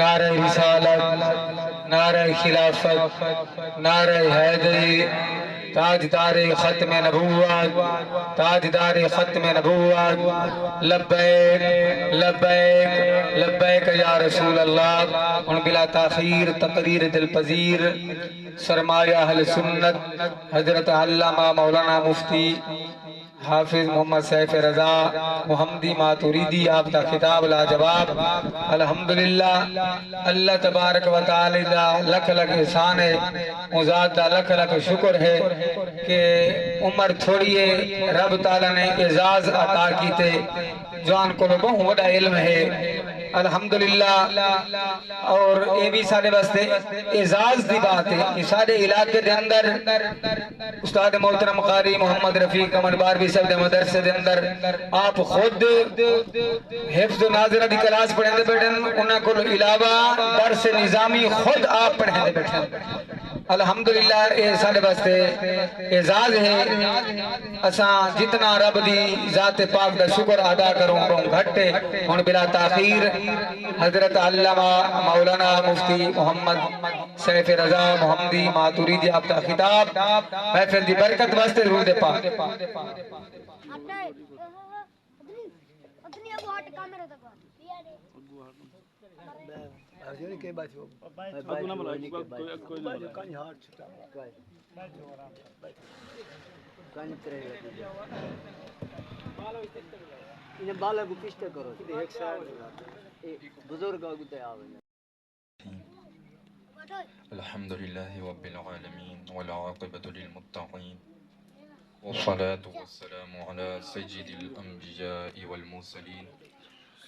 نعرہ رسالت، نعرہ خلافت، نعرہ حیدری، تاجدار ختم نبوت، تاجدار ختم نبوت، لبیک لبیک لبیک یا رسول اللہ۔ ان بلا تاخیر تقریر دل پذیر سرمایہ اہل سنت حضرت علامہ مولانا مفتی حافظ محمد سیف رضا محمدی ماتوریدی، آپ کا خطاب لاجواب۔ الحمدللہ اللہ تبارک و تعالی دا لکھ لکھ احسان ہے، مزاد دا لکھ لکھ شکر ہے کہ عمر تھوڑی ہے، رب تعالی نے اعزاز عطا کیتے، جوان کو بہت بڑا علم ہے الحمدللہ۔ اور یہ بھی سارے واسطے اعزاز دی بات ہے کہ سارے علاقے دے اندر استاد محترم قاری محمد رفیق امر باروی صاحب دے مدرسے دے اندر آپ خود حفظ و ناظرہ دی کلاس پڑھیں دے بیٹھیں، انہاں کو علاوہ درس نظامی خود آپ پڑھیں دے بیٹھیں۔ الحمدللہ یہ سارے واسطے اعزاز ہے، اساں جتنا رب دی ذات پاک دا شکر ادا کروں بہن گھٹے۔ ہن بلا تاخیر حضرت علامہ مولانا مفتی محمد سیف رضا محمدی ماتوریدی آپ کا خطاب محفل دی برکت واسطے درود پاک۔ بالا کو پشت کرو بزرگ آگتے آوے۔ الحمد لله رب العالمين والعاقبة للمتقين والصلاة والسلام على سيد الأنبياء والمرسلين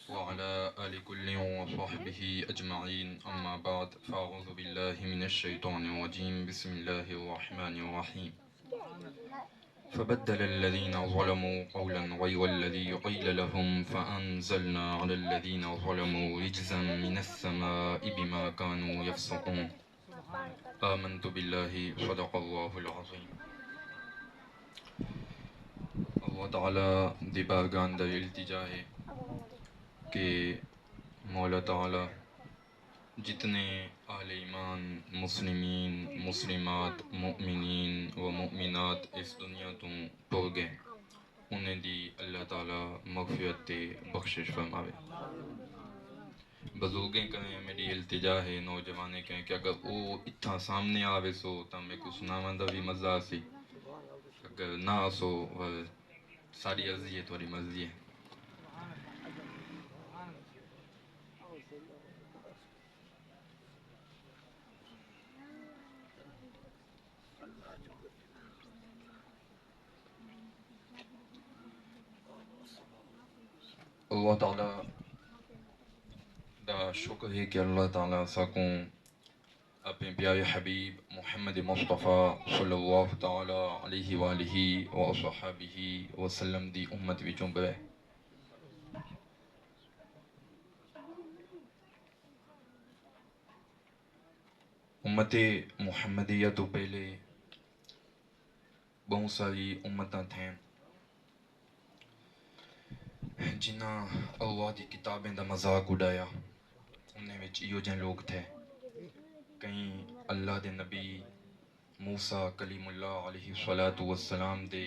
وعلى آل كل وصحبه أجمعين، أما بعد، فأعوذ بالله من الشيطان الرجيم، بسم الله الرحمن الرحيم. فبدل الذين ظلموا قولا غير الذي قيل لهم فأنزلنا على الذين ظلموا رجزا من السماء بما كانوا يفسقون. آمنت بالله صدق الله العظيم. اللہ تعالیٰ دی بارگاہ اندر التجا ہے کہ مولا تعالیٰ جتنے اہل ایمان مسلمین مسلمات مؤمنین و مؤمنات اس دنیا تو ٹر گئے، انہیں دی اللہ تعالیٰ مغفرت تے بخشش فرماوے۔ بزرگیں کہیں میری التجا ہے، نوجوانے کہیں کہ اگر وہ اتھا سامنے آوے سو تو میں کو سناواں دا بھی مزہ سی، اگر نہ سو ساری عرضی ہے تھوڑی مرضی ہے۔ اللہ تعالیٰ دا شکر ہے کہ اللہ تعالیٰ ساکوں اپنے پیارے حبیب محمد مصطفیٰ صلی اللہ تعالیٰ علیہ وآلہ وصحبہ وسلم دی امت وچوں برے۔ امت محمدیہ تو پہلے بہت ساری امتاں تھیں جنہاں اللہ دی کتابیں دا مذاق اڑایا، انہیں وچ ایو جن لوگ تھے۔ کہیں اللہ دے نبی موسیٰ کلیم اللہ علیہ السلام دے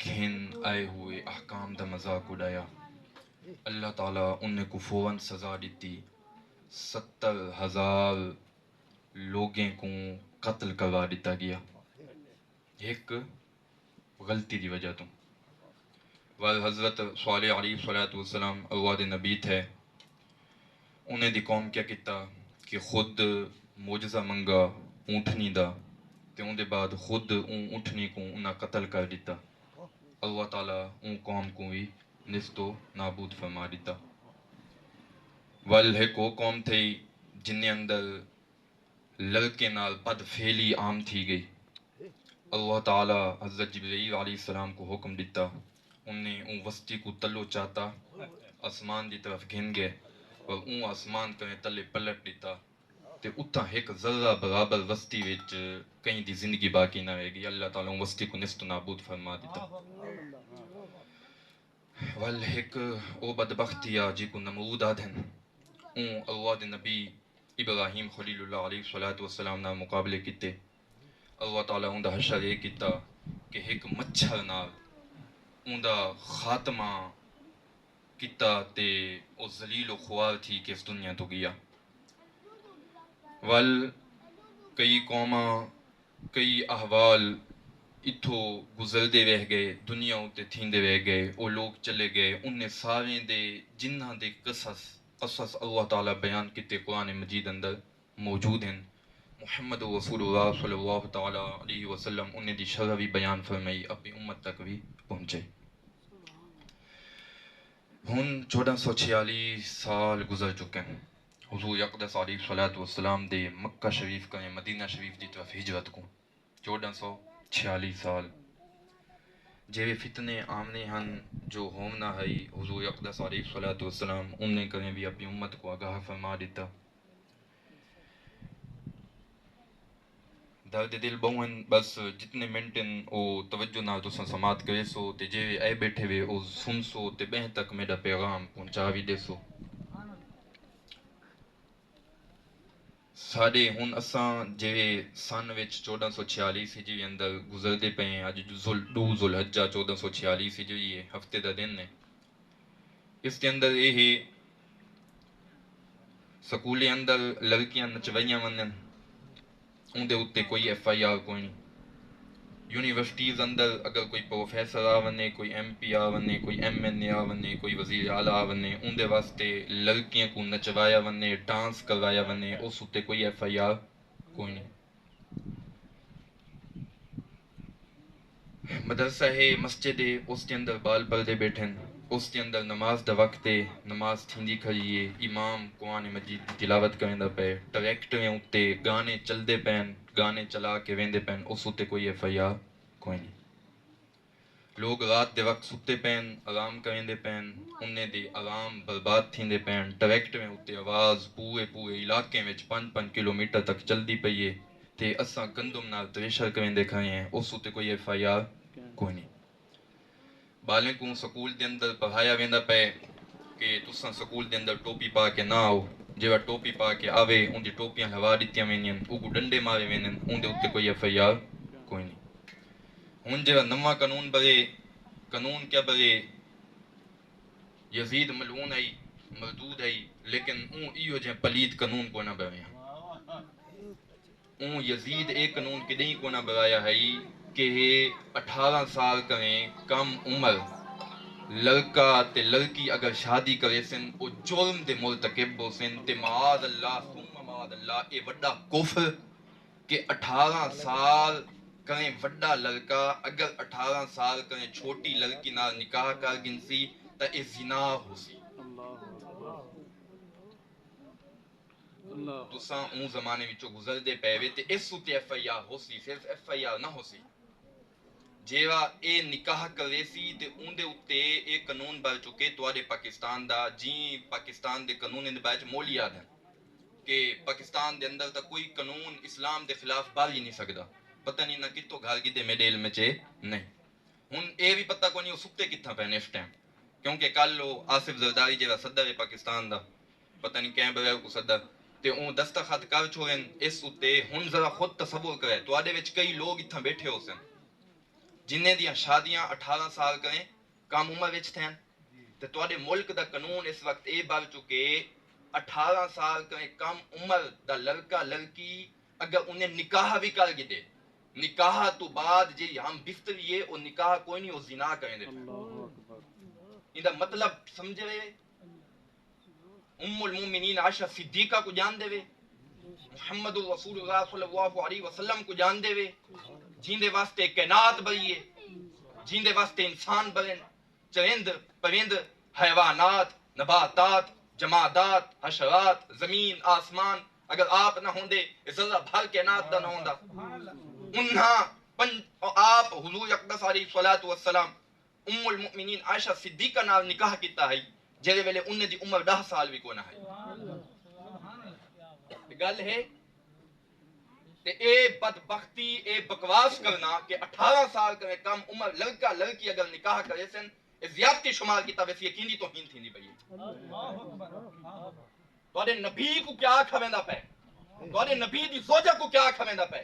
گھن آئے ہوئے احکام دا مذاق اڑایا، اللہ تعالیٰ انہیں کو فوراً سزا دیتی، 70,000 لوگیں کو قتل کروا دیتا گیا ایک غلطی دی وجہ تو۔ حضرت صالح علیہ السلام اللہ دے نبی تھے، انہیں دی قوم کیا کیتا کہ خود معجزہ منگا اونٹنی دا، تے ان دے بعد خود اون اونٹنی کو انہاں قتل کر دیتا، اللہ تعالیٰ اون قوم کو بھی نیست و نابود فرما دیتا۔ ایک وہ قوم تھی جن اندر لڑکے نال بد فعلی عام تھی گئی، اللہ تعالیٰ حضرت جبرائیل علیہ السلام کو حکم دیتا، انہیں اون وسطی کو تلو چاہتا آسمان دی طرف گھن گئے، اور اون آسمان کرے تلے پلٹ دیتا، تے اتھا ایک ذرہ برابر وسطی وچ کہیں دی زندگی باقی نہ رہ گئی، اللہ تعالیٰ اون وسطی کو نیست و نابود فرما دیتا۔ ایک او بدبختی آ جی کو نمرود آدھن، اون اللہ دے نبی ابراہیم خلیل اللہ علیہ الصلوۃ والسلام نال مقابلے کیتے اللہ تعالیٰ اوندا حشر یہ کیتا کہ ایک مچھر نال اوندا خاتمہ کیتا تے او ذلیل و خوار تھی کہ اس دنیا تو گیا ول کئی قوماں کئی احوال اتھو گزردے رہ گئے دنیا اتے تھیندے رہ گئے او لوگ چلے گئے انہیں سارے دے جنہاں دے قصص اللہ تعالیٰ بیان کیتے قرآن مجید اندر موجود ہیں محمد رسول اللہ صلی اللہ تعالیٰ علیہ وسلم انہیں دی شرح بھی بیان فرمائی اپنی امت تک بھی پہنچے ہن 1446 سال گزر چکے ہیں حضور اقدس علیہ الصلوۃ والسلام دے مکہ شریف کریں مدینہ شریف دی طرف ہجرت کو 1446 سال جیوے فتنے آمنے ہن جو ہونا ہے حضور اقدس علیہ الصلوۃ والسلام انہیں کریں بھی اپنی امت کو آگاہ فرما دیتا درد دل بہن بس جتنے منٹن او توجہ نال تساں سماعت کرے سو تے جے اے بیٹھے وے او سن سو تے بہن تک میرا پیغام پہنچا بھی دے سو ساڈے ہن اساں جے سن وچ 1446 ہجری اندر گزردے پے ہیں اج ذوالحجہ 1446 ہجری ہے ہفتے دا دن ہے اس کے اندر یہ ہے سکولے اندر لڑکیاں نچوائیاں ونن اندے اتے کوئی ایف آئی آر کوئی نہیں یونیورسٹیز اندر اگر کوئی پروفیسر آ ونے کوئی ایم پی آ ونے کوئی ایم این اے آ ونے کوئی وزیر اعلیٰ آ ونے اندے واسطے لڑکیاں کو نچوایا ونے ڈانس کروایا ونے اس اتے کوئی ایف آئی آر کوئی نہیں مدرسہ ہے مسجد ہے اس کے اندر بال پردے بیٹھن اس کے اندر نماز دا وقت ہے نماز تھیندی کھڑی ہے امام قرآن مجید کی تلاوت کریں دا پے ٹریکٹریں اتے گانے چل دے پین گانے چلا کے ویندے پین اس اتے کوئی ایف آئی آر کوئی نہیں لوگ رات دے وقت ستے پین آرام کریں دے پین انہیں دے آرام برباد تھیندے پین ٹریکٹریں اتے آواز پورے علاقے میں 5 کلومیٹر تک چل دی پئیے تے اساں گندم نال تریشر کریں دے کھڑے ہیں اس اتے کوئی ایف آئی آر کوئی نہیں بالیں کو سکول دے اندر پڑھایا ویندا پے کہ تساں سکول دے اندر ٹوپی پا کے نہ آؤ جیوا ٹوپی پا کے آوے ان دی ٹوپیاں ہوا دتیاں وینیاں او کو ڈنڈے مارے وینن ان دے اوتے کوئی ایف آئی آر کوئی نہیں ہن جیوا نواں قانون بھرے قانون کیا بھرے یزید ملعون ہے مردود ہے لیکن اون ایو جے پلید قانون کو نہ بھرے اون یزید ایک قانون کدیں کو نہ بھرایا ہے کہ 18 سال کریں کم عمر لڑکا تے لڑکی اگر شادی کرے سن او جرم دے مرتکب ہو سن تے معاذ اللہ ثم معاذ اللہ اے وڈا کفر کہ 18 سال کریں وڈا لڑکا اگر 18 سال کریں چھوٹی لڑکی نال نکاح کر گنسی تا اے زنا ہو سی تساں اون زمانے وچوں گزر دے پے وے تے اس تے ایف آئی آر ہو سی صرف ایف آئی آر نہ ہو سی جیوا اے نکاح کرے سی تے اون دے اتے اے قانون بن چکے تواڈے پاکستان دا جی پاکستان دے قانون دے وچ مولیات ہیں کہ پاکستان دے اندر تا کوئی قانون اسلام دے خلاف بال ہی نہیں سکدا پتہ نہیں نہ کتوں گھر کی دے میرے علم وچ نہیں ہن اے بھی پتہ کوئی نہیں او سکتے کتھاں پے اس ٹائم کیونکہ کل او آصف زرداری جیڑا صدر ہے پاکستان دا پتہ نہیں کہیں بغیر کو صدر تے اون دستخط کر چھوڑن اس اتے ہن ذرا خود تصور کرے تواڈے وچ کئی لوگ اتھاں بیٹھے ہو سن جنہیں دیاں شادیاں 18 سال کریں کم عمر وچ تھین تے تواڈے ملک دا قانون اس وقت اے بن چکے 18 سال کریں کم عمر دا لڑکا لڑکی اگر انہیں نکاح بھی کر گئے نکاح تو بعد جی ہم بستری ہے او نکاح کوئی نہیں او زنا کریں دے اندا مطلب سمجھے وے ام المومنین عائشہ صدیقہ کو جان دے وے محمد رسول اللہ صلی اللہ علیہ وسلم کو جان دے وے جیندے واسطے کائنات بریے جیندے واسطے انسان برن چرند پرند حیوانات نباتات جمادات حشرات زمین آسمان اگر آپ نہ ہوندے ذرہ بھر کائنات دا نہ ہوندا انہاں آپ حضور اقدس علیہ الصلوۃ والسلام ام المؤمنین عائشہ صدیقہ نال نکاح کیتا ہے جے ویلے انہیں دی عمر 10 سال بھی کو نہ ہے گل ہے تے اے بدبختی اے بکواس کرنا کہ 18 سال کرے کم عمر لڑکا لڑکی اگر نکاح کرے سن اے زیادتی شمار کیتا ویسی یقینی توہین تھیندی پئی تواڈے نبی کو کیا آکھا ویندا پے تواڈے نبی دی زوجہ کو کیا آکھا ویندا پے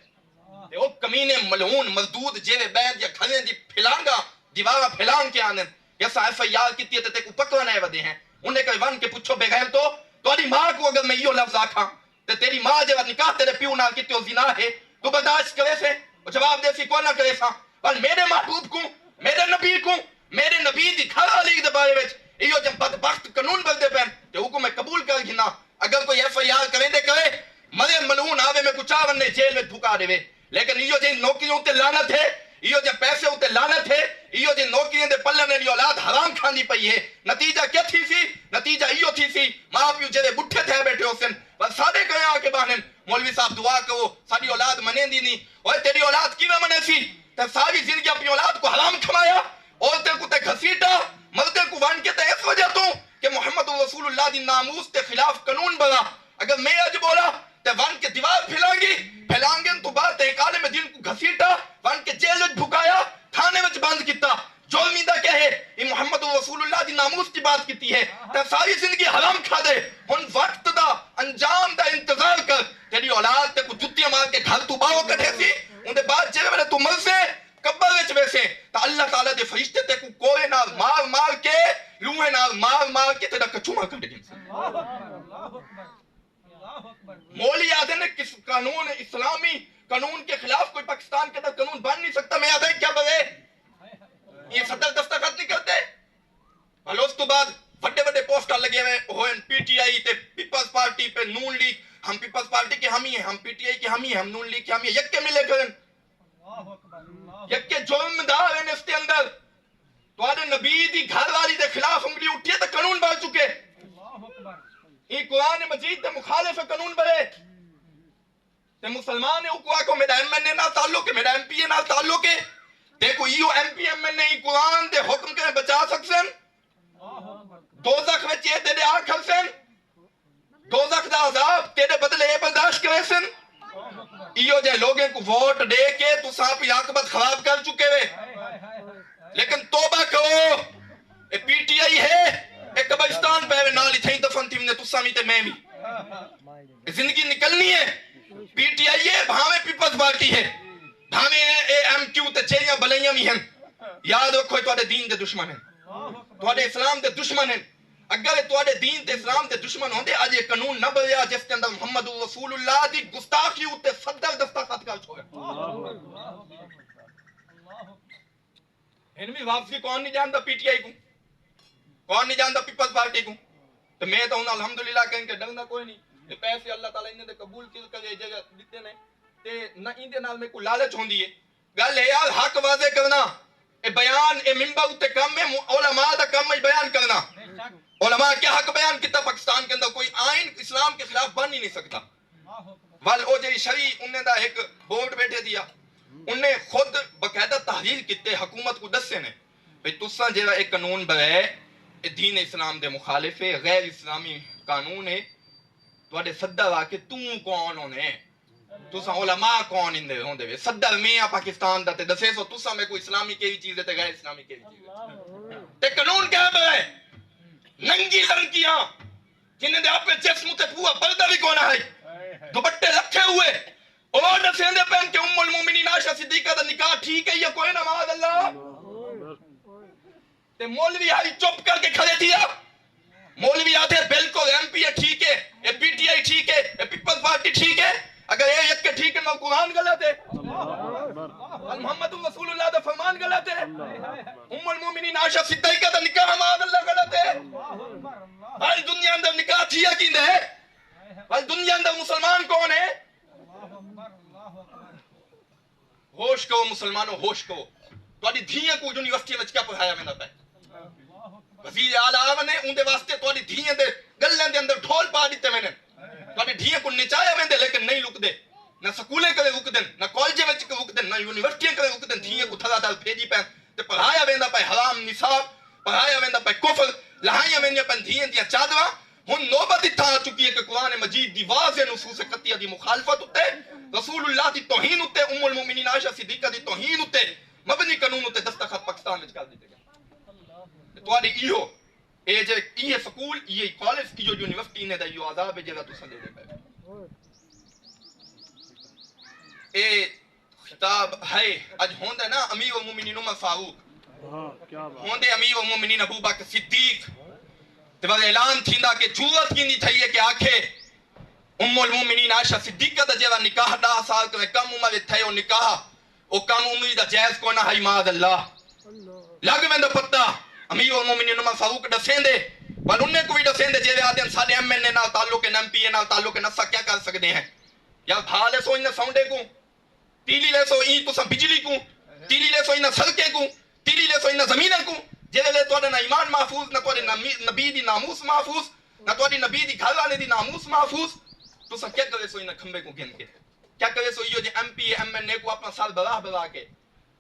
تے او کمینے ملعون مردود جیوے بیٹھ یا کھلے دی پھلانگا دیوارا پھلان کے آنن یسا ایف آئی آر کیتی تے کو پکڑنے ودے ہیں انہیں کہ ون کے پوچھو بغیر تو تواڈی ماں کو اگر میں یہ لفظ آکھاں تے تیری ماں جو نکاح تیرے پیو نال کیتے او زنا ہے تو برداشت کرے سے او جواب دے سی کو نہ کرے سا پر میرے محبوب کو میرے نبی کو میرے نبی دی گھر والی دے بارے وچ ایو جب بدبخت قانون بلدے پین تے حکم قبول کر گھنا اگر کوئی ایف آئی آر کرے دے کرے مرے ملعون آوے میں کچھ آون نے جیل میں ڈھکا دے لیکن ایو جے نوکریوں تے لعنت ہے ایو جے پیسے تے لعنت ہے ایو جے نوکریاں دے پلنے دی اولاد حرام کھاندی پئی ہے نتیجہ کیا تھی سی نتیجہ ایو تھی سی ماں پیو جے بٹھے تھے بیٹھے ہوسن بس ساڈے کہے آ کے بانن مولوی صاحب دعا کرو ساری اولاد منیندی نہیں اوے تیری اولاد کیویں منے سی تے ساری زندگی اپنی اولاد کو حرام کھوایا عورتیں کو تے گھسیٹا مردے کو وان کے تے اس وجہ تو کہ محمد رسول اللہ دی ناموس تے خلاف قانون بنا اگر میں اج بولا تے وان کے دیوار پھیلانگے تو بعد تے عالم دین کو گھسیٹا وان کے جیل وچ بھکایا تھانے وچ بند کیتا جرمی دا کیا ہے یہ محمد رسول اللہ دی ناموس کی بات کیتی ہے تے ساری زندگی حرام کھا دے ہن وقت دا انجام دا انتظار کر تیری اولاد تے کو جتیاں مار کے گھر تو باہر کڈھے سی اون دے بعد جے ویلے تو مر سے قبر وچ ویسے تا اللہ تعالی دے فرشتے تے کو کوڑے نال مار مار کے لوہے نال مار مار کے تیرا کچھوا کڈ گئے مولی آدھے نے کس قانون اسلامی قانون کے خلاف کوئی پاکستان کے اندر قانون بن نہیں سکتا میں آدھے کیا بغے یہ صدر دستخط نہیں کرتے اور اس تو بعد بڑے بڑے پوسٹر لگے ہوئے ہوئے پی ٹی آئی تے پیپلز پارٹی پہ نون لیگ ہم پیپلز پارٹی کے ہم ہی ہیں ہم پی ٹی آئی کے ہم ہی ہیں ہم نون لیگ کے ہم ہی ہیں یک کے ملے کرن یک کے جرم دار ہیں اس کے اندر تو آدھے نبی دی گھر والی دے خلاف انگلی اٹھیے تو قانون بڑھ چکے یہ قرآن مجید دے مخالف قانون بڑھے تے مسلمان ہے کو آکو میرا ایم این اے نال تعلق ہے میرا ایم پی اے نال تعلق ہے دیکھو ایو ایم پی ایم این اے قرآن دے حکم کے بچا سکسن دوزخ میں چیئے تیرے آکھل سن دوزخ دا عذاب تیرے بدلے برداشت کرے سن ایو جے لوگیں کو ووٹ دے کے تو ساپ عاقبت خراب کر چکے ہوئے لیکن توبہ کرو اے پی ٹی آئی ہے اے قبرستان پہ نالی تھیں دفن تھی تو سامی تے میں بھی زندگی نکلنی ہے پی ٹی آئی ہے بھاویں پیپلز پارٹی ہے بھاویں اے ایم کیو تے چیریاں بلیاں بھی ہیں یاد رکھو تواڈے دین دے دشمن ہیں تواڈے اسلام دے دشمن ہیں اگر تواڈے دین تے اسلام دے دشمن ہوندے اج یہ قانون نہ بنیا جس کے اندر محمد رسول اللہ دی گستاخی تے صدر دستخط کر چھوڑا ان بھی واپسی کون نہیں جانتا پی ٹی آئی کو کون نہیں جانتا پیپلز پارٹی کو تو میں تو الحمدللہ کہیں کہ ڈرنا کوئی نہیں یہ پیسے اللہ تعالیٰ انہیں دے قبول کر جگہ دیتے نے تے نہ ان دے نال میں کوئی لالچ ہوندی ہے گل ہے یار حق واضح کرنا اے بیان اے منبر تے کم ہے علماء دا کم ہے بیان کرنا علماء کیا حق بیان کیتا پاکستان کے اندر کوئی آئین اسلام کے خلاف بن ہی نہیں سکتا وال او جے شرعی انہیں دا ایک بورڈ بیٹھے دیا انہیں خود باقاعدہ تحریر کیتے حکومت کو دسے نے بھئی تساں جیڑا ایک قانون بنائے اے دین اسلام دے مخالف ہے غیر اسلامی قانون ہے تواڈے صدر آ کے تو کون ہونے تساں علماء کون اندے ہوندے وے صدر میں پاکستان دا تے دسے سو تساں میں کوئی اسلامی کیڑی چیز ہے تے غیر اسلامی کیڑی چیز ہے تے قانون کیا ہے ننگی لڑکیاں جنہیں دے اپنے جسم تے پورا پردہ بھی کونا ہے دوپٹے رکھے ہوئے اور دسیں دے پہن کے ام المومنین عائشہ صدیقہ دا نکاح ٹھیک ہے یا کوئی نہ معاذ اللہ تے مولوی آئی چپ کر کے کھڑے دیا مولوی آتے بالکل ایم پی اے ٹھیک ہے اے پی ٹی آئی ٹھیک ہے اے پیپلز پارٹی ٹھیک ہے اگر یہ یک کے ٹھیک ہے نہ قرآن غلط ہے محمد رسول اللہ دا فرمان غلط ہے ام المومنین عائشہ صدیقہ دا نکاح معاذ اللہ غلط ہے بھائی دنیا اندر نکاح تھیا کیندے ہے بھائی دنیا اندر مسلمان کون ہے ہوش کو مسلمانوں ہوش کو تواڈی دھیاں کو یونیورسٹی وچ کیا پڑھایا ویندا پے وزیر اعلیٰ نے اون دے واسطے تواڈی دھیاں دے گلاں دے اندر ڈھول پا دتے وینے تواڈی دھیاں کو نچایا ویندے لیکن نہیں رک دے نہ سکولے کدے رک دین نہ کالج وچ رک دین نہ یونیورسٹی کدے رک دین دھیاں کو تھلا دل بھیجی پے تے پڑھایا ویندا پے حرام نصاب پڑھایا ویندا پے کفر لہائیاں ویندیاں پے دھیاں دیاں چادراں ہن نوبت اتھا آ چکی ہے کہ قرآن مجید دی واضح نصوص قطعیہ دی مخالفت اتے رسول اللہ دی توہین اتے ام المومنین عائشہ صدیقہ دی توہین اتے مبنی قانون اتے دستخط پاکستان وچ کر دتے گئے تواڈی ایہو اے جے یہ سکول یہ کالج کی جو یونیورسٹی نے دا یہ عذاب ہے جڑا تساں دے پے اے خطاب ہے اج ہوندا نا امیر المومنین عمر فاروق ہوندے امیر المومنین ابو بکر صدیق تے بعد اعلان تھیندا کہ ضرورت کینی تھئی ہے کہ آکھے ام المومنین عائشہ صدیقہ دا جڑا نکاح 10 سال تے کم عمر تھے او نکاح او کم عمر دا جائز کونا ہے معاذ اللہ لگ ویندا پتہ امیر المومنین عمر فاروق دسیندے پر انہیں کوئی دسیندے جے آدے ساڈے ایم این اے نال تعلق ہے ایم پی اے نال تعلق ہے نسا کیا کر سکتے ہیں یا بھالے سو انہیں ساؤنڈے کو تیلی لے سو این تساں بجلی کو تیلی لے سو انہیں سڑکیں کو تیلی لے سو انہیں زمینیں کو جے لے تواڈا نہ ایمان محفوظ نہ تواڈے نبی دی ناموس محفوظ نہ تواڈی نبی دی گھر والے دی ناموس محفوظ تساں کیا کرے سو انہیں کھمبے کو گن کے کیا کرے سو یہ ایم پی ایم این اے کو اپنا سال بلا کے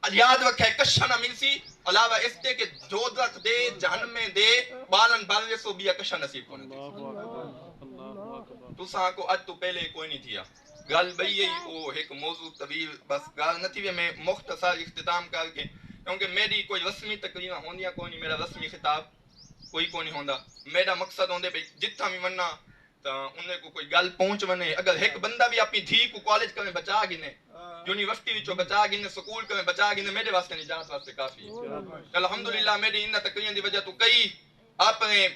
یاد رکھے کشا نہ ملسی علاوہ اس تے کہ دوزخ دے جہنم دے بالن بالے سو بھی کشا نصیب کونے تساں کو اج تو پہلے کوئی نہیں تھیا گل بئی ہے وہ ایک موضوع طویل بس گل نہ تھی میں مختصر اختتام کر کے کیونکہ میری کوئی رسمی تقریریں ہوندیاں کوئی نہیں میرا رسمی خطاب کوئی نہیں ہوندا میرا مقصد ہوندے بھئی جتھا بھی وننا تا انہیں کو کوئی گل پہنچ ونے اگر ایک بندہ بھی اپنی دھی کو کالج کرنے بچا گنے یونیورسٹی وچوں بچا گنے سکول کرنے بچا گنے میرے واسطے نجات واسطے کافی ہے الحمدللہ میری ان تقریریں دی وجہ تو کئی اپنے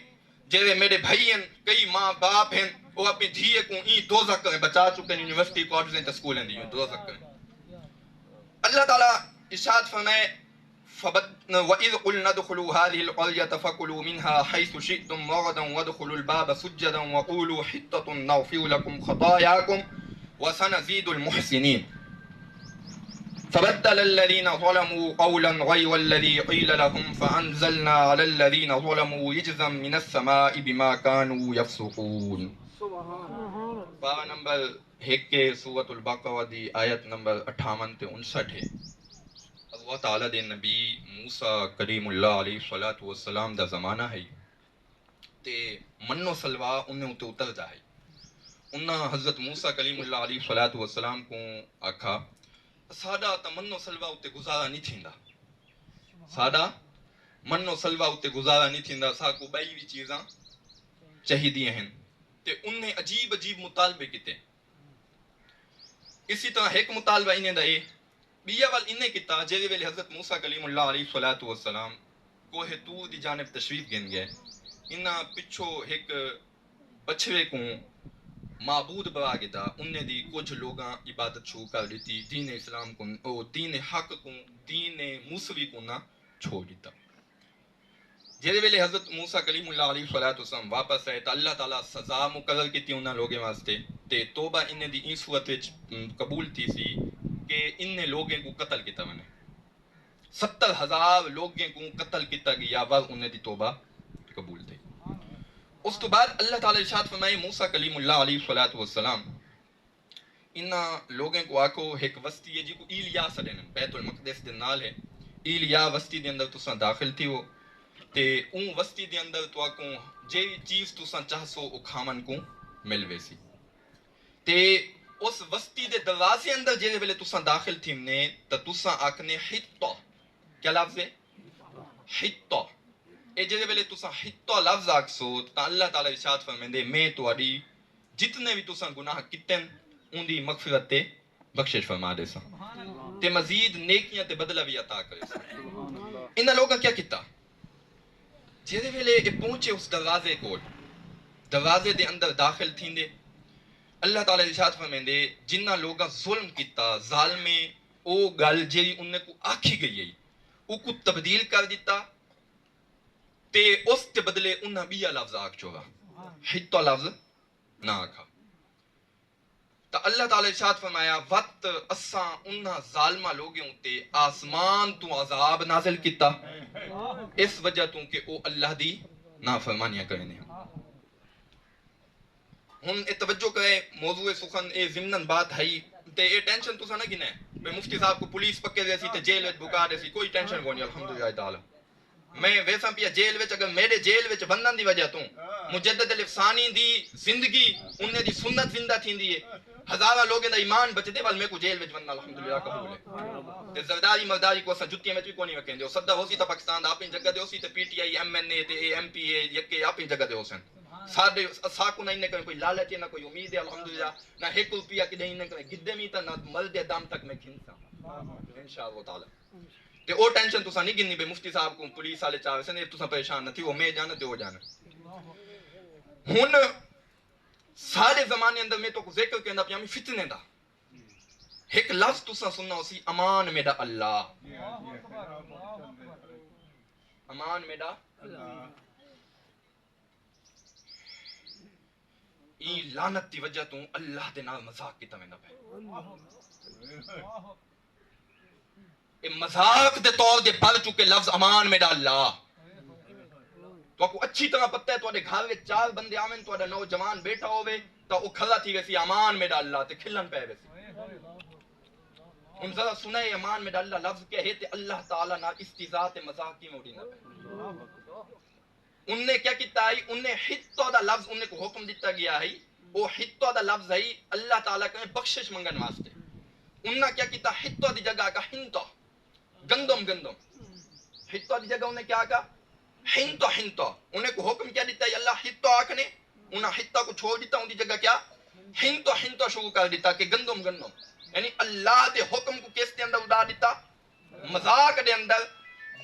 جڑے میرے بھائی ہیں کئی ماں باپ ہیں وہ اپنی دھی کو این دوزخ کرنے بچا چکے ہیں یونیورسٹی کالجیں تے سکولیں دی دوزخ کرنے اللہ تعالی ارشاد فرمائے وَإِذْ قُلْنَا ادْخُلُوا هَٰذِهِ الْقَرْيَةَ فَكُلُوا مِنْهَا حَيْثُ شِئْتُمْ رَغَدًا وَادْخُلُوا الْبَابَ سُجَّدًا وَقُولُوا حِطَّةٌ نَغْفِرْ لَكُمْ خَطَايَاكُمْ وَسَنَزِيدُ الْمُحْسِنِينَ فَبَدَّلَ الَّذِينَ ظَلَمُوا قَوْلًا غَيْرَ الَّذِي قِيلَ لَهُمْ فَأَنزَلْنَا عَلَى الَّذِينَ ظَلَمُوا رِجْزًا مِّنَ السَّمَاءِ بِمَا كَانُوا يَفْسُقُونَ پارہ نمبر 1 کے سورۃ البقرہ دی آیت نمبر 58 تے 59 ہے اللہ تعالیٰ دے نبی موسیٰ کریم اللہ علیہ الصلوۃ والسلام دا زمانہ ہے تے منو سلوا انہیں اتے اتردا ہے انہاں حضرت موسیٰ کلیم اللہ علیہ الصلوۃ والسلام کو آکھا ساڈا تا منو سلوا اتے گزارا نہیں تھیندا ساڈا منو سلوا اتے گزارا نہیں تھیندا سا کو بئی بھی چیزاں چاہیدیاں ہیں تے انہیں عجیب عجیب مطالبے کیتے اسی طرح ایک مطالبہ انہیں دا اے بیا وال انہیں کتا جیدے ویلے حضرت موسیٰ کلیم اللہ علیہ الصلوۃ والسلام کوہ طور دی جانب تشریف گن گئے انہاں پچھو ایک بچھڑے کو معبود بنا گیا انہیں دی کچھ لوگاں عبادت شروع کر دیتی دین اسلام کو دین حق کو دین موسوی کو نہ چھوڑ دیتا جیدے ویلے حضرت موسیٰ کلیم اللہ علیہ الصلوۃ والسلام واپس آئے تو اللہ تعالیٰ سزا مقرر کیتی انہاں لوگیں واسطے تے توبہ انہیں دی این صورت وچ قبول تھی سی کہ انہیں لوگیں کو قتل کیتا ونے 70,000 لوگیں کو قتل کیتا گیا ور انہیں دی توبہ قبول تھی اس تو بعد اللہ تعالیٰ ارشاد فرمائے موسیٰ کلیم اللہ علیہ الصلوۃ والسلام انہاں لوگیں کو آکھو ایک وسطی ہے جی کو ایلیا سڈن بیت المقدس دے نال ہے ایلیا وسطی دے اندر تساں داخل تھی ہو تے اون وسطی دے اندر تو آکھو جے چیز تساں چاہسو او کھامن کو مل ویسی تے اس وسطی دے دروازے اندر جے ویلے تساں داخل تھیمنے تا تساں آکھنے حطہ کیا لفظ ہے حطہ اے جے ویلے تساں حطہ لفظ آکھسو تا اللہ تعالیٰ ارشاد فرمیندے میں تواڈی جتنے بھی تساں گناہ کیتن ان دی مغفرت تے بخشش فرما دے سا تے مزید نیکیاں تے بدلہ بھی عطا کرے سا انہاں لوگاں کیا کیتا جے ویلے اے پہنچے اس دروازے کول دروازے دے اندر داخل تھیندے اللہ تعالیٰ ارشاد فرمیندے جنہ لوگاں ظلم کیتا ظالمے او گل جیڑی انہیں کو آکھی گئی ہے او کو تبدیل کر دیتا تے اس تے بدلے انہاں بیا لفظ آکھ چوگا حطہ لفظ نہ آکھا تا اللہ تعالیٰ ارشاد فرمایا وقت اساں انہاں ظالمہ لوگوں تے آسمان تو عذاب نازل کیتا اس وجہ تو کہ او اللہ دی نافرمانیاں کرنے ہن اے توجہ کرے موضوع سخن اے ضمناً بات ہے تے اے ٹینشن تو نہ گنے بے مفتی صاحب کو پولیس پکے دے سی تے جیل وچ بکا دے سی کوئی ٹینشن کونی الحمدللہ تعالی میں ویسا پیا جیل وچ اگر میرے جیل وچ بندن دی وجہ تو مجدد الافسانی دی زندگی انہیں دی سنت زندہ تھیندی ہے ہزارہ لوگوں دا ایمان بچدے وال میں کو جیل وچ بننا الحمدللہ قبول ہے تے زرداری مرداری کو اساں جتیاں وچ بھی کونی وکھیندے او صدا ہوسی تا پاکستان دا اپنی جگہ دے ہوسی تے P T I M N A تے ایم پی اے یکے اپنی جگہ دے ہوسن ساڈے ساکو نہ کوئی لالچ نہ کوئی امید ہے الحمدللہ نہ ایک روپیہ کدے نہ گدے می تا نہ مرد دم تک میں کھنسا انشاءاللہ تعالی تے او ٹینشن تساں نہیں گننی بے مفتی صاحب کو پولیس والے چاہے سن تساں پریشان نہ تھی او میں جانا تے او جانا ہن سارے زمانے اندر میں تو ذکر کہندا پیا میں فتنے دا ایک لفظ تساں سننا اسی امان میرا اللہ امان میرا ای لعنت دی وجہ تو اللہ دے نال مذاق کیتا ویندا پیا اے مذاق دے طور دے بڑھ چکے لفظ امان میرا اللہ تو کو اچھی طرح پتہ ہے تواڈے گھر وچ چار بندے آویں تواڈا نوجوان بیٹا ہوے تا او کھڑا تھی ویسی امان میرا اللہ تے کھلن پے ویسی ہن ذرا سنے امان میرا اللہ لفظ کیا ہے تے اللہ تعالی نال استہزاء تے مذاق کی موڑی نہ ان نے کیا کیتا ہے ان نے حتہ دا لفظ ان کو حکم دیتا گیا ہے وہ حتہ دا لفظ ہے اللہ تعالی کے بخشش منگن واسطے ان نے کیا کیتا حتہ دی جگہ کا ہنتا گندم حتہ دی جگہ انہیں کیا کہا ہنتا انہیں کو حکم کیا دیتا ہے اللہ حتہ آکھنے انہیں حتہ کو چھوڑ دیتا ان دی جگہ کیا ہنتا شروع کر دیتا کہ گندم یعنی اللہ دے حکم کو کس دے اندر اڑا دیتا مذاق دے اندر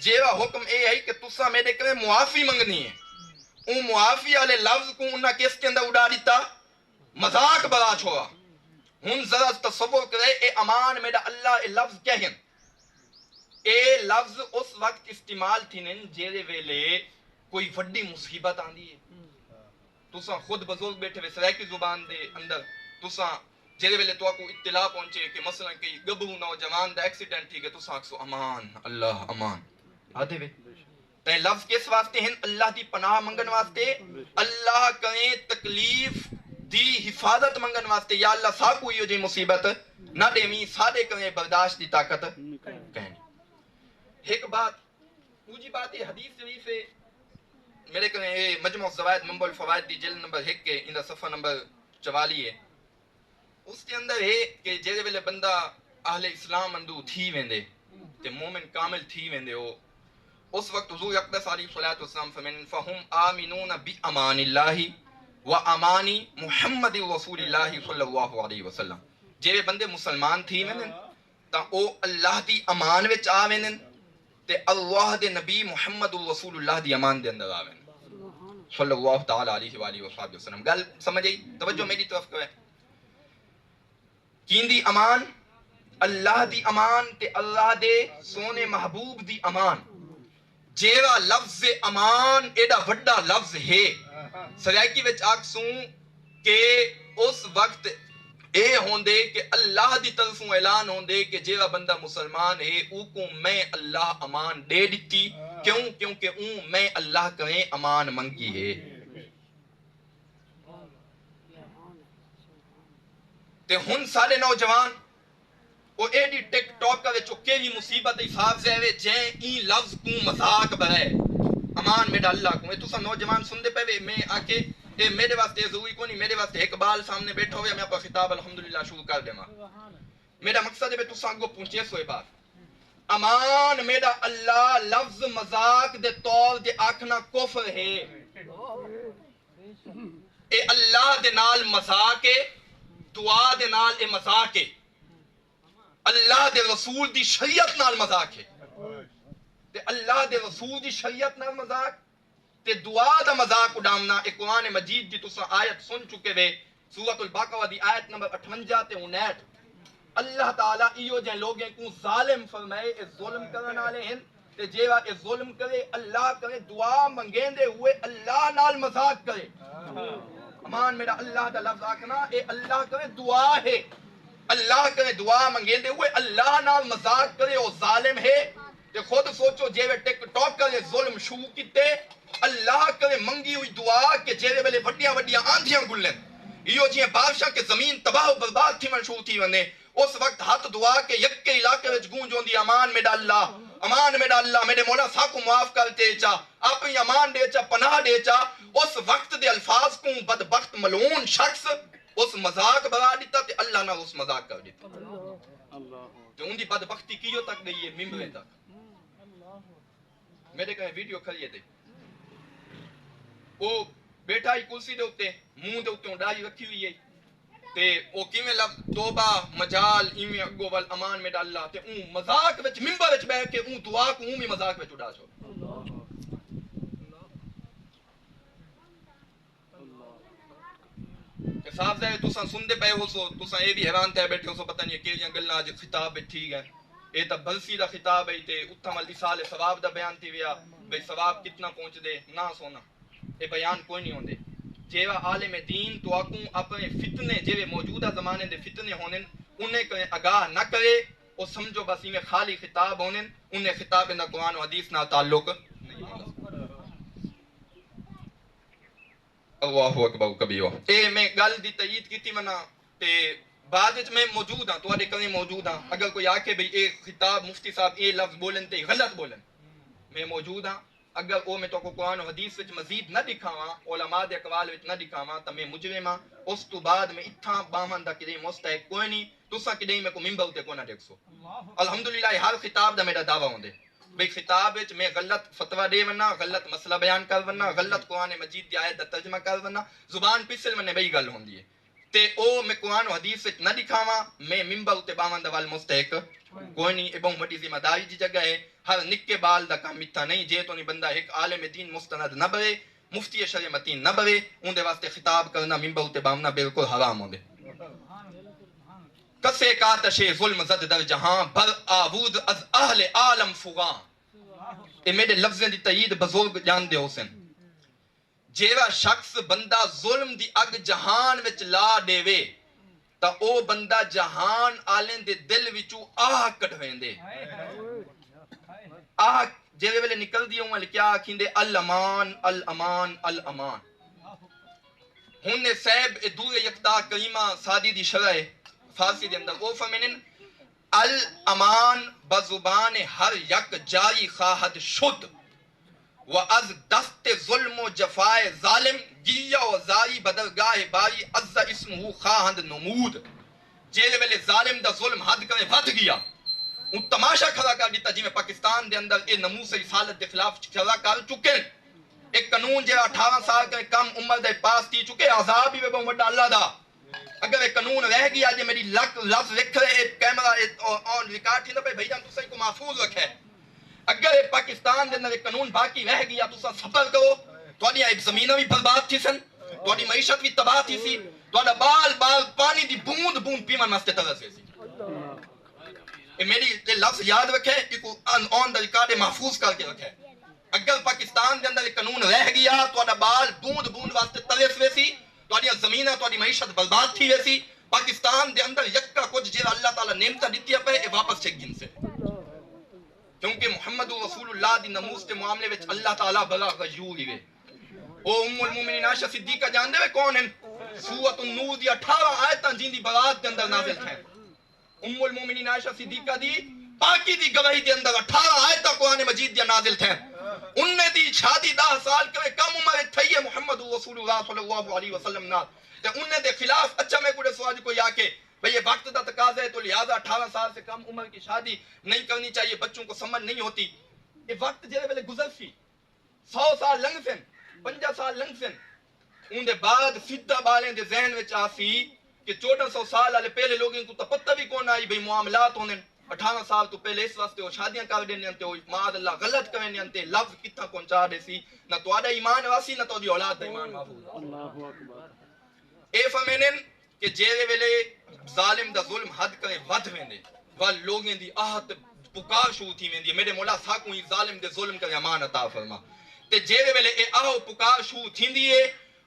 جیوا حکم اے ہے کہ تسا میرے کرے معافی منگنی ہے اون معافی والے لفظ کو انہاں کس کے اندر اڑا دیتا مذاق بڑا چھوڑا ہن ذرا تصور کرے اے امان میرا اللہ اے لفظ کیا ہیں اے لفظ اس وقت استعمال تھینن جیرے ویلے کوئی وڈی مصیبت آندی ہے تسا خود بزرگ بیٹھے وے سرائکی زبان دے اندر تسا جیرے ویلے تو کو اطلاع پہنچے کہ مثلا کہ گبرو نوجوان دا ایکسیڈنٹ تھی کہ تسا اکسو امان اللہ امان آدھے وے تے لفظ کس واسطے ہیں اللہ دی پناہ منگن واسطے اللہ کریں تکلیف دی حفاظت منگن واسطے یا اللہ سا کوئی ہو جی مصیبت نہ دیمی سادے کریں برداشت دی طاقت کہیں ایک بات پوجی بات یہ حدیث شریف ہے میرے کریں مجموع الزوائد منبع الفوائد دی جلد نمبر 1 کے اندر صفحہ نمبر 44 ہے اس کے اندر ہے کہ جیسے ویلے بندہ اہل اسلام اندو تھی ویندے تے مومن کامل تھی ویندے ہو اس وقت حضور اقدس علیہ الصلوۃ والسلام فرمائیں فہم آمنون بامان اللہ و امانی محمد رسول اللہ صلی اللہ علیہ وسلم جے بندے مسلمان تھی ویندن تا او اللہ دی امان وچ آ ویندن تے اللہ دے نبی محمد رسول اللہ دی امان دے اندر آ ویندن صلی اللہ تعالی علیہ والہ وسلم گل سمجھ آئی توجہ میری طرف کرے کیندی امان اللہ دی امان تے اللہ دے سونے محبوب دی امان جیوا لفظ امان ایڈا وڈا لفظ ہے سرائکی وچ آکسوں کہ اس وقت اے ہوندے کہ اللہ دی طرفوں اعلان ہوندے کہ جیوا بندہ مسلمان ہے او کو میں اللہ امان دے دیتی کیونکہ اون میں اللہ کریں امان منگی ہے تے ہن سارے نوجوان او ایڈی ٹک ٹاک کرے چکے ہی مصیبت حساب سے ہے جیں ای لفظ کو مذاق بھرے امان میرا اللہ کو تو سا نوجوان سن دے پے میں آکے اے میرے واسطے ضروری کو نہیں میرے واسطے اقبال سامنے بیٹھا ہویا میں اپنا خطاب الحمدللہ شروع کر دے ماں میرا مقصد ہے تو سا کو پوچھے سوئے بات امان میرا اللہ لفظ مذاق دے طور دے آکھنا کفر ہے اے اللہ دے نال مذاق ہے دعا دے نال اے مذاق ہے اللہ دے رسول دی شریعت نال مذاق ہے تے اللہ دے رسول دی شریعت نال مذاق تے دعا دا مذاق اڈامنا ایک قرآن مجید دی تسا آیت سن چکے وے سورۃ البقرہ دی آیت نمبر 58 تے 59 اللہ تعالیٰ ایو جن لوگیں کو ظالم فرمائے اے ظلم کرن والے ہیں تے جیوا اے ظلم کرے اللہ کرے دعا منگیندے ہوئے اللہ نال مذاق کرے امان میرا اللہ دا لفظ آکھنا اے اللہ کرے دعا ہے اللہ کرے دعا منگیندے ہوئے اللہ نال مذاق کرے او ظالم ہے تے خود سوچو جیوے ٹک ٹاک کرے ظلم شروع کیتے اللہ کرے منگی ہوئی دعا کہ جیوے ویلے وڈیاں وڈیاں آندھیاں گلن ایو جیے بادشاہ کے زمین تباہ و برباد تھی من شروع تھی ونے اس وقت ہاتھ دعا کے یک کے علاقے وچ گونج ہوندی امان میرا اللہ امان میرا اللہ میرے مولا سا کو معاف کر دے چا اپنی امان دے چا پناہ دے چا اس وقت دے الفاظ کو بدبخت ملعون شخص اس مذاق بنا دیتا تے اللہ نہ اس مذاق کر دیتا جو ان دی بدبختی کیوں تک گئی ہے ممبریں تک میرے کہیں ویڈیو کھلیے دے وہ بیٹھا ہی کرسی دے ہوتے منہ دے ہوتے ڈائی رکھی ہوئی ہے تے او کیویں لفظ توبہ مجال ایویں اگو ول امان میرا اللہ تے اون مذاق وچ ممبر وچ بیٹھ کے اون دعا کو اون بھی مذاق وچ اڑا چھو کہ صاحب زے تساں سندے پے ہو سو تساں اے بھی حیران تے بیٹھے ہو سو پتہ نہیں کیڑیاں گلاں اج خطاب وچ ٹھیک ہے اے تا بلسی دا خطاب ہے تے اتھا مل اصال ثواب دا بیان تھی ویا بھئی ثواب کتنا پہنچ دے نہ سونا اے بیان کوئی نہیں ہوندے جیوا عالم دین تو آکوں اپنے فتنے جیوے موجودہ زمانے دے فتنے ہونن انہیں کہیں آگاہ نہ کرے اور سمجھو بس میں خالی خطاب ہونن انہیں خطاب نہ قرآن و حدیث نہ تعلق اللہ اکبر کبیرہ اے میں گل دی تائید کیتی منا تے بعد وچ میں موجود ہاں تواڈے کنے موجود ہاں اگر کوئی آکھے بھئی اے خطاب مفتی صاحب اے لفظ بولن تے غلط بولن میں موجود ہاں اگر او میں تو کو قرآن و حدیث وچ مزید نہ دکھاواں علماء دے اقوال وچ نہ دکھاواں تے میں مجرم ہاں اس تو بعد میں اتھاں باہمن دا کدی مستحق کوئی نہیں تساں کدی میں کو منبر تے کوئی نہ دیکھ سو الحمدللہ ہر خطاب دا میرا دعویٰ ہوندے بھئی خطاب وچ میں غلط فتوی دے ونا غلط مسئلہ بیان کر ونا غلط قرآن مجید دی آیت دا ترجمہ کر ونا زبان پسل منے بئی گل ہوندی ہے تے او میں قرآن و حدیث وچ نہ دکھاواں میں منبر تے باہمن دا وال مستحق کوئی نہیں اے بہت بڑی ذمہ داری دی جگہ ہے ہر نکے بال دا کام میتھا نہیں جے تو نہیں بندہ ایک عالم دین مستند نہ بڑے مفتی شرع متین نہ بڑے ان دے واسطے خطاب کرنا منبر تے بامنا بالکل حرام ہوندے کسے کاتش ظلم زد در جہاں بر آوود از اہل عالم فغان اے میرے لفظیں دی تائید بزرگ جان دے حسین جیوا شخص بندہ ظلم دی اگ جہان وچ لا دے وے تا او بندہ جہان آلیں دے دل وچوں آہ کٹ ویندے آہ جیوے ویلے نکل دی ہوں کیا آکھیں دے الامان الامان الامان ہن نے صاحب اے دور یکتا کریمہ سادی دی شرح فارسی دے اندر وہ فرمینن الامان بزبان ہر یک جاری خواہد شد و از دست ظلم و جفائے ظالم گیا و زاری بدرگاہ باری عز اسمہ خواہد نمود جیلے ویلے ظالم دا ظلم حد کرے ود گیا ان تماشا کھڑا کر دیتا جی میں پاکستان دے اندر اے نموس رسالت دے خلاف کھڑا کر چکے ایک قانون جو 18 سال کے کم عمر دے پاس تھی چکے عذاب ہی بے بڑا اللہ دا اگر ایک قانون رہ گیا جی میری لفظ لکھ رہے کیمرہ آن ریکارڈ تھی نا بھائی جان تسا کو محفوظ رکھے اگر پاکستان دے اندر ایک قانون باقی رہ گیا تسا صبر کرو تواڈی ایک زمینہ بھی برباد تھی سن تواڈی معیشت بھی تباہ تھی سی تواڈا بال بال پانی دی بوند بوند پیمن واسطے ترسے سی اے میری لفظ یاد رکھے کہ آن دا ریکارڈ محفوظ کر کے رکھے اگر پاکستان دے اندر ایک قانون رہ گیا تواڈا بال بوند بوند واسطے ترسے سی تواڈی زمینہ تواڈی معیشت برباد تھی ویسی پاکستان دے اندر یکا کچھ جے اللہ تعالی نعمت دتی پے اے واپس چیک گن سے کیونکہ محمد رسول اللہ دی نموز تے معاملے وچ اللہ تعالی بڑا غیور ہے او ام المومنین عائشہ صدیقہ جان دے کون ہیں سورۃ النور دی 18 آیتاں جن دی برات دے اندر نازل ہیں ام المومنین عائشہ صدیقہ دی پاکی دی گواہی دے اندر 18 آیتاں قرآن مجید دی نازل ہیں ان نے دی شادی 10 سال کے کم عمر تھی ہے محمد رسول اللہ صلی اللہ علیہ وسلم نال تے ان نے دے خلاف اچھا میں کوئی سوال کوئی آ کے بھئی یہ وقت دا تقاضا ہے تو لہذا 18 سال سے کم عمر کی شادی نہیں کرنی چاہیے بچوں کو سمجھ نہیں ہوتی یہ وقت جے ویلے گزر سی 100 سال لنگ سن 50 سال لنگ سن ان دے بعد فدہ بالیں دے ذہن وچ آسی کہ 1400 سال والے پہلے لوگوں کو تو پتہ بھی کون آئی بھئی معاملات ہونے 18 سال تو پہلے اس واسطے وہ شادیاں کر دینے انتے معاذ اللہ غلط کرنے انتے لفظ کتنا پہنچا دے سی نہ تواڈا ایمان واسی نہ تواڈی اولاد دا ایمان محفوظ اللہ اکبر اے فرمینن کہ جیوے ویلے ظالم دا ظلم حد کرے ود ویندے ول لوگیں دی آہت پکار شروع تھی ویندی میرے مولا ساکوں ہی ظالم دے ظلم کرے امان عطا فرما تے جیوے ویلے اے آہو پکار شروع تھیندی ہے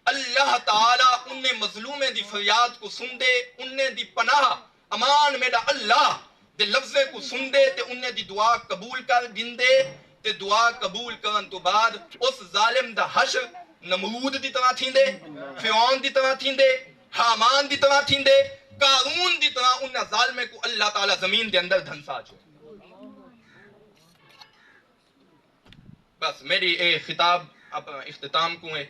اللہ تعالی انہیں مظلومیں دی فریاد کو سن دے انہیں دی پناہ امان میرا اللہ دے لفظے کو سن دے تے انہیں دی دعا قبول کر دن دے تے دعا قبول کرن تو بعد اس ظالم دا حشر نمرود دی طرح تھیندے فرعون دی طرح تھیندے حامان دی طرح تھیندے قارون دی طرح انہیں ظالمے کو اللہ تعالی زمین دے اندر دھنسا چھو بس میری اے خطاب اپنا اختتام کو ہے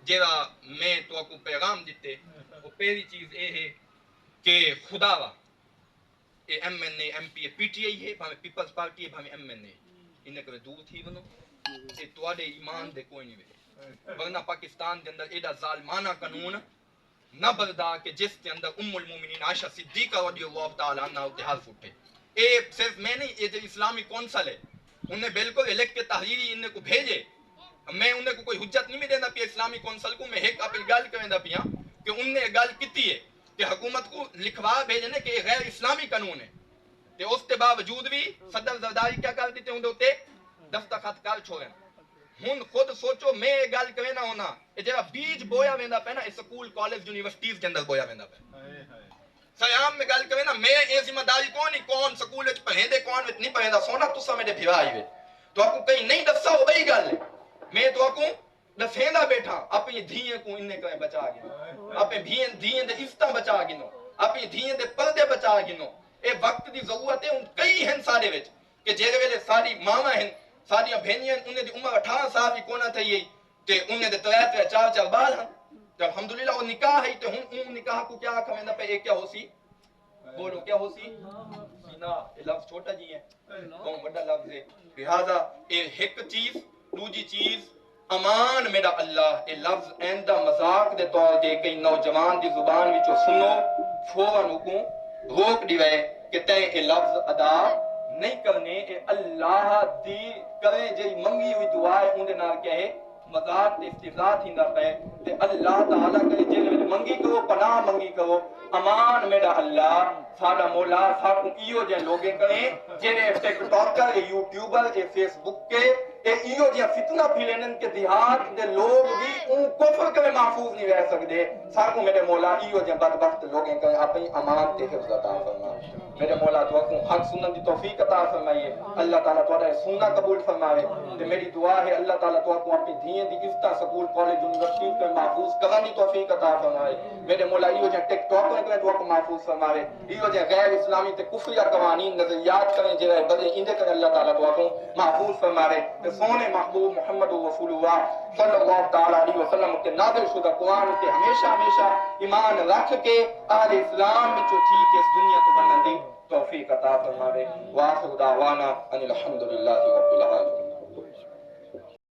جیڑا میں تو کو پیغام دیتے وہ پہلی چیز اے ہے کہ خدا وا اے M N A M P P T I ہے بھاویں پیپلز پارٹی ہے بھاویں ایم این اے ان کرے دور تھی ونو اے تواڈے ایمان دے کوئی نہیں وے ورنہ پاکستان دے اندر ایڈا ظالمانہ قانون نہ بردار کہ جس کے اندر ام المومنین عائشہ صدیقہ رضی اللہ تعالی عنہا اتحاد اٹھے اے صرف میں نہیں یہ جو اسلامی کونسل ہے انہیں بالکل الیکٹ کے تحریری انہیں کو بھیجے میں انہیں کو کوئی حجت نہیں دینا پیا اسلامی کونسل کو میں ایک اپنی گل کرنا پیا کہ انہوں نے گل کی ہے کہ حکومت کو لکھوا بھیجنے کہ یہ غیر اسلامی قانون ہے تے اس کے باوجود بھی صدر زرداری کیا کر دیتے ہوں تے دستخط کر چھوڑیں ہن خود سوچو میں یہ گل کرنا ہونا یہ جڑا بیج بویا ویندا پیا نا یہ سکول کالج یونیورسٹیز کے اندر بویا ویندا پیا سیام میں گل کرے نا میں یہ ذمہ داری کون سکول وچ پڑھیندے کون وچ نہیں پڑھیندا سونا تسا میرے بھیوا آئی وے تو آپ کو کہیں نہیں دسا ہو وہی گل ہے میں تو کو دسیندا بیٹھا اپنی دھیاں کو اننے کرے بچا گنو اپنے دھیاں دے عزتاں بچا گنو اپنی دھیاں دے پردے بچا گنو اے وقت دی ضرورت ہے ان کئی ہیں سارے وچ کہ جے ویلے ساری ماواں ہیں ساریاں بہنیاں انہیں دی عمر 18 سال بھی کونا تھئی تے انہیں دے 3 بال ہیں تے الحمدللہ وہ نکاح ہے تے ہن نکاح کو کیا کھویندا پے ایک کیا ہو سی بولو کیا ہو سی سینا یہ لفظ چھوٹا جی ہے بہت بڑا لفظ ہے لہذا یہ ایک چیز دوسری چیز امان میرا اللہ یہ لفظ آئندہ مذاق دے طور دے کئی نوجوان دی زبان وچوں سنو فوراً کو روک دیوے کہ تے یہ لفظ ادا نہیں کرنے اے اللہ دی کرے جی منگی ہوئی دعا ہے اون دے نال کیا ہے مذاق تے استہزاء تھیندا پے تے اللہ تعالی کرے جے منگی کرو پناہ منگی کرو امان میرا اللہ ساڈا مولا ساکو ایو جے لوگے کریں جے ٹک ٹاکر اے یوٹیوبر اے فیس بک کے اے ایو جے فتنہ پھیلنن کہ دیہات دے لوگ بھی اون کفر کرے محفوظ نہیں رہ سکدے ساکو میرے مولا ایو جے بدبخت لوگے کریں اپنی امان تے حفظ عطا فرما میرے مولا تو کو حق سنن دی توفیق عطا فرمائیے اللہ تعالی تہاڈا سننا قبول فرماوے تے میری دعا ہے اللہ تعالی تو کو اپنی دین دی عزت سکول کالج یونیورسٹی کو محفوظ کرنے دی توفیق عطا فرمائے میرے مولا ایو جے ٹک ٹاک کرے تو کو محفوظ فرماوے ایو جے غیر اسلامی تے کفریہ قوانین نظریات کریں جے بدے ایندے کرے اللہ تعالی تو کو محفوظ فرماوے تے سونے محبوب محمد رسول اللہ صلی اللہ تعالی علیہ وسلم کے نازل شدہ قرآن تے ہمیشہ ایمان رکھ کے اہل اسلام وچوں ٹھیک اس دنیا تو بنن دی توفیق عطا فرماوے وآخر دعوانا ان الحمدللہ رب العالمین